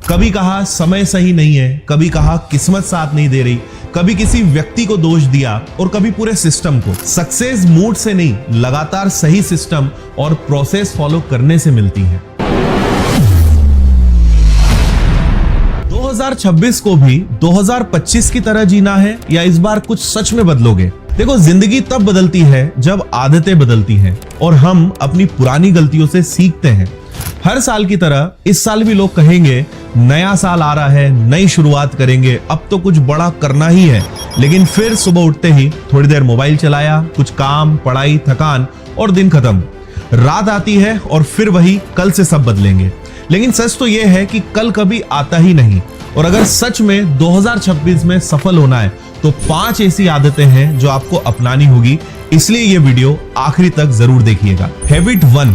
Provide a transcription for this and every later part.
कभी कहा समय सही नहीं है, कभी कहा किस्मत साथ नहीं दे रही, कभी किसी व्यक्ति को दोष दिया और कभी पूरे सिस्टम को। सक्सेस मूड से नहीं, लगातार सही सिस्टम और प्रोसेस फॉलो करने से मिलती है। 2026 को भी 2025 की तरह जीना है या इस बार कुछ सच में बदलोगे? देखो, जिंदगी तब बदलती है जब आदतें बदलती हैं और हम अपनी पुरानी गलतियों से सीखते हैं। हर साल की तरह इस साल भी लोग कहेंगे नया साल आ रहा है, नई शुरुआत करेंगे, अब तो कुछ बड़ा करना ही है। लेकिन फिर सुबह उठते ही थोड़ी देर मोबाइल चलाया, कुछ काम, पढ़ाई, थकान और दिन खत्म। रात आती है और फिर वही कल से सब बदलेंगे। लेकिन सच तो यह है कि कल कभी आता ही नहीं। और अगर सच में 2026 में सफल होना है तो 5 ऐसी आदतें हैं जो आपको अपनानी होगी। इसलिए ये वीडियो आखिरी तक जरूर देखिएगा। हैबिट 1,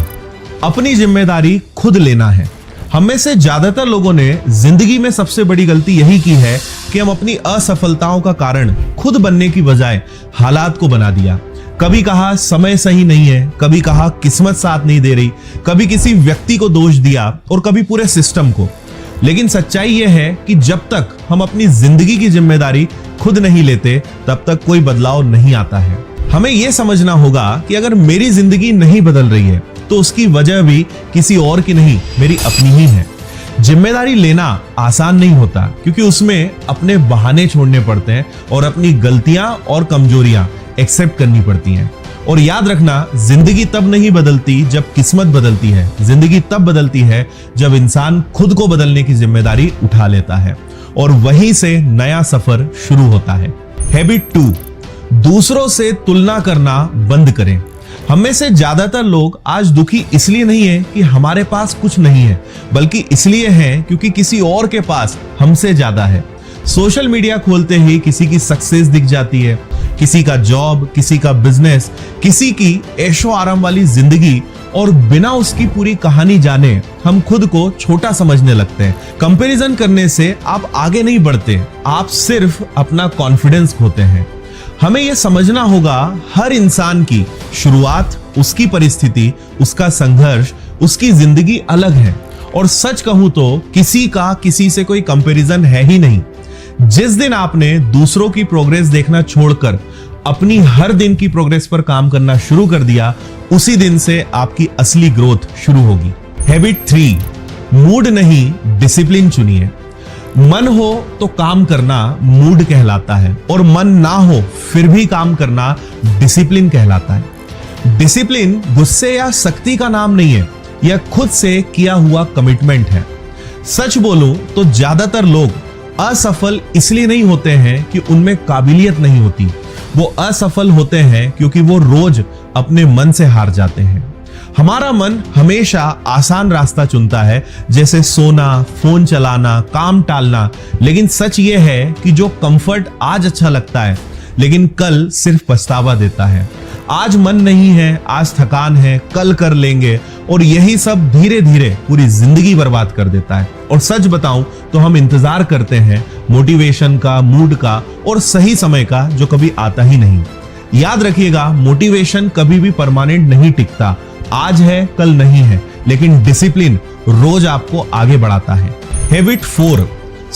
अपनी जिम्मेदारी खुद लेना है। हम में से ज्यादातर लोगों ने जिंदगी में सबसे बड़ी गलती यही की है कि हम अपनी असफलताओं का कारण खुद बनने की बजाय हालात को बना दिया। कभी कहा समय सही नहीं है, कभी कहा किस्मत साथ नहीं दे रही, कभी किसी व्यक्ति को दोष दिया और कभी पूरे सिस्टम को। लेकिन सच्चाई यह है कि जब तक हम अपनी जिंदगी की जिम्मेदारी खुद नहीं लेते तब तक कोई बदलाव नहीं आता है। हमें यह समझना होगा कि अगर मेरी जिंदगी नहीं बदल रही है तो उसकी वजह भी किसी और की नहीं, मेरी अपनी ही है। जिम्मेदारी लेना आसान नहीं होता क्योंकि उसमें अपने बहाने छोड़ने पड़ते हैं और अपनी गलतियां और कमजोरियां एक्सेप्ट करनी पड़ती हैं। और याद रखना, जिंदगी तब नहीं बदलती जब किस्मत बदलती है। जिंदगी तब बदलती है जब इंसान खुद को बदलने की जिम्मेदारी उठा लेता है और वहीं से नया सफर शुरू होता है। हैबिट 2, दूसरों से तुलना करना बंद करें। हम में से ज्यादातर लोग आज दुखी इसलिए नहीं है कि हमारे पास कुछ नहीं है, बल्कि इसलिए है क्योंकि किसी और के पास हमसे ज्यादा है। सोशल मीडिया खोलते ही किसी की सक्सेस दिख जाती है, किसी का जॉब, किसी का बिजनेस, किसी की ऐशो आराम वाली जिंदगी, और बिना उसकी पूरी कहानी जाने हम खुद को छोटा समझने लगते हैं। कंपैरिजन करने से आप आगे नहीं बढ़ते, आप सिर्फ अपना कॉन्फिडेंस खोते हैं। हमें यह समझना होगा, हर इंसान की शुरुआत, उसकी परिस्थिति, उसका संघर्ष, उसकी जिंदगी अलग है। और सच कहूं तो किसी का किसी से कोई कंपैरिजन है ही नहीं। जिस दिन आपने दूसरों की प्रोग्रेस देखना छोड़कर अपनी हर दिन की प्रोग्रेस पर काम करना शुरू कर दिया, उसी दिन से आपकी असली ग्रोथ शुरू होगी। हैबिट 3, मूड नहीं डिसिप्लिन चुनिए। मन हो तो काम करना मूड कहलाता है और मन ना हो फिर भी काम करना डिसिप्लिन कहलाता है। डिसिप्लिन गुस्से या सख्ती का नाम नहीं है, यह खुद से किया हुआ कमिटमेंट है। सच बोलूं तो ज्यादातर लोग असफल इसलिए नहीं होते हैं कि उनमें काबिलियत नहीं होती, वो असफल होते हैं क्योंकि वो रोज अपने मन से हार जाते हैं। हमारा मन हमेशा आसान रास्ता चुनता है, जैसे सोना, फोन चलाना, काम टालना। लेकिन सच ये है कि जो कंफर्ट आज अच्छा लगता है लेकिन कल सिर्फ पछतावा देता है। आज मन नहीं है, आज थकान है, कल कर लेंगे, और यही सब धीरे धीरे पूरी जिंदगी बर्बाद कर देता है। और सच बताऊं तो हम इंतजार करते हैं मोटिवेशन का, मूड का और सही समय का, जो कभी आता ही नहीं। याद रखिएगा, मोटिवेशन कभी भी परमानेंट नहीं टिकता, आज है कल नहीं है, लेकिन डिसिप्लिन रोज आपको आगे बढ़ाता है। हैबिट 4,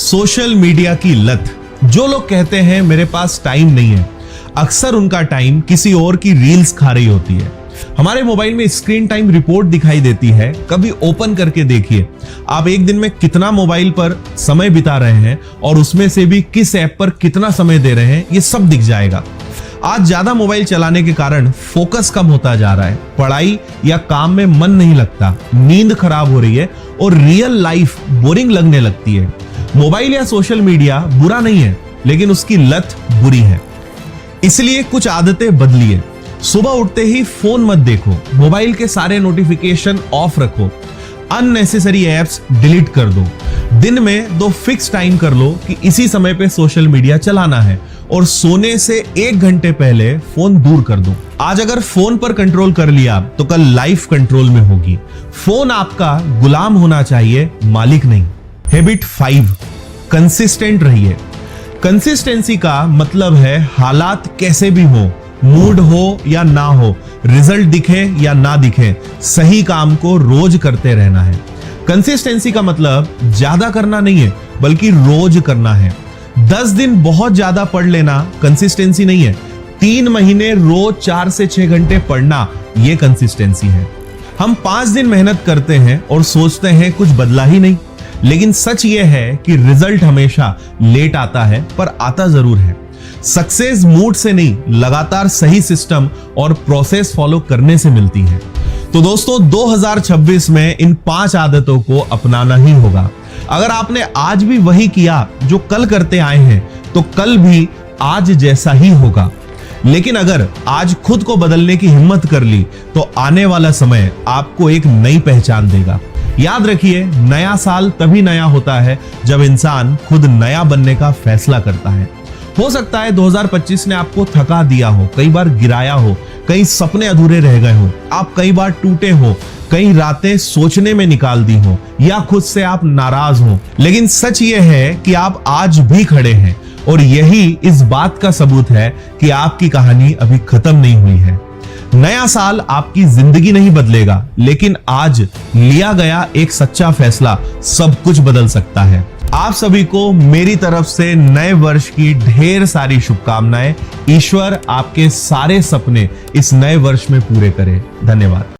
सोशल मीडिया की लत। जो लोग कहते हैं मेरे पास टाइम नहीं है, अक्सर उनका टाइम किसी और की रील्स खा रही होती है। हमारे मोबाइल में स्क्रीन टाइम रिपोर्ट दिखाई देती है, कभी ओपन करके देखिए आप एक दिन में कितना मोबाइल पर समय बिता रहे हैं और उसमें से भी किस ऐप पर कितना समय दे रहे हैं, ये सब दिख जाएगा। आज ज्यादा मोबाइल चलाने के कारण फोकस कम होता जा रहा है, पढ़ाई या काम में मन नहीं लगता, नींद खराब हो रही है और रियल लाइफ बोरिंग लगने लगती है। मोबाइल या सोशल मीडिया बुरा नहीं है, लेकिन उसकी लत बुरी है। इसलिए कुछ आदतें बदलिए। सुबह उठते ही फोन मत देखो, मोबाइल के सारे नोटिफिकेशन ऑफ रखो, अननेसेसरी एप्स डिलीट कर दो। दिन में 2 फिक्स टाइम कर लो कि इसी समय पे सोशल मीडिया चलाना है, और सोने से 1 घंटे पहले फोन दूर कर दो। आज अगर फोन पर कंट्रोल कर लिया तो कल लाइफ कंट्रोल में होगी। फोन आपका गुलाम होना चाहिए, मालिक नहीं। हैबिट 5, कंसिस्टेंट रहिए। कंसिस्टेंसी का मतलब है हालात कैसे भी हो, मूड हो या ना हो, रिजल्ट दिखे या ना दिखे, सही काम को रोज करते रहना है। कंसिस्टेंसी का मतलब ज्यादा करना नहीं है, बल्कि रोज करना है। 10 दिन बहुत ज्यादा पढ़ लेना कंसिस्टेंसी नहीं है। 3 महीने रोज 4 से 6 घंटे पढ़ना, यह कंसिस्टेंसी है। हम 5 दिन मेहनत करते हैं और सोचते हैं कुछ बदला ही नहीं, लेकिन सच यह है कि रिजल्ट हमेशा लेट आता है, पर आता जरूर है। सक्सेस मूड से नहीं, लगातार सही सिस्टम और प्रोसेस फॉलो करने से मिलती है। तो दोस्तों 2026 में इन 5 आदतों को अपनाना ही होगा। अगर आपने आज भी वही किया जो कल करते आए हैं, तो कल भी आज जैसा ही होगा। लेकिन अगर आज खुद को बदलने की हिम्मत कर ली, तो आने वाला समय आपको एक नई पहचान देगा। याद रखिए, नया साल तभी नया होता है जब इंसान खुद नया बनने का फैसला करता है। हो सकता है 2025 ने आपको थका दिया हो, कई बार गिराया हो, कई सपने अधूरे रह गए हो, आप कई बार टूटे हो, कई रातें सोचने में निकाल दी हो, या खुद से आप नाराज हो। लेकिन सच ये है कि आप आज भी खड़े हैं, और यही इस बात का सबूत है कि आपकी कहानी अभी खत्म नहीं हुई है। नया साल आपकी जिंदगी नहीं बदलेगा, लेकिन आज लिया गया एक सच्चा फैसला सब कुछ बदल सकता है। आप सभी को मेरी तरफ से नए वर्ष की ढेर सारी शुभकामनाएं। ईश्वर आपके सारे सपने इस नए वर्ष में पूरे करे। धन्यवाद।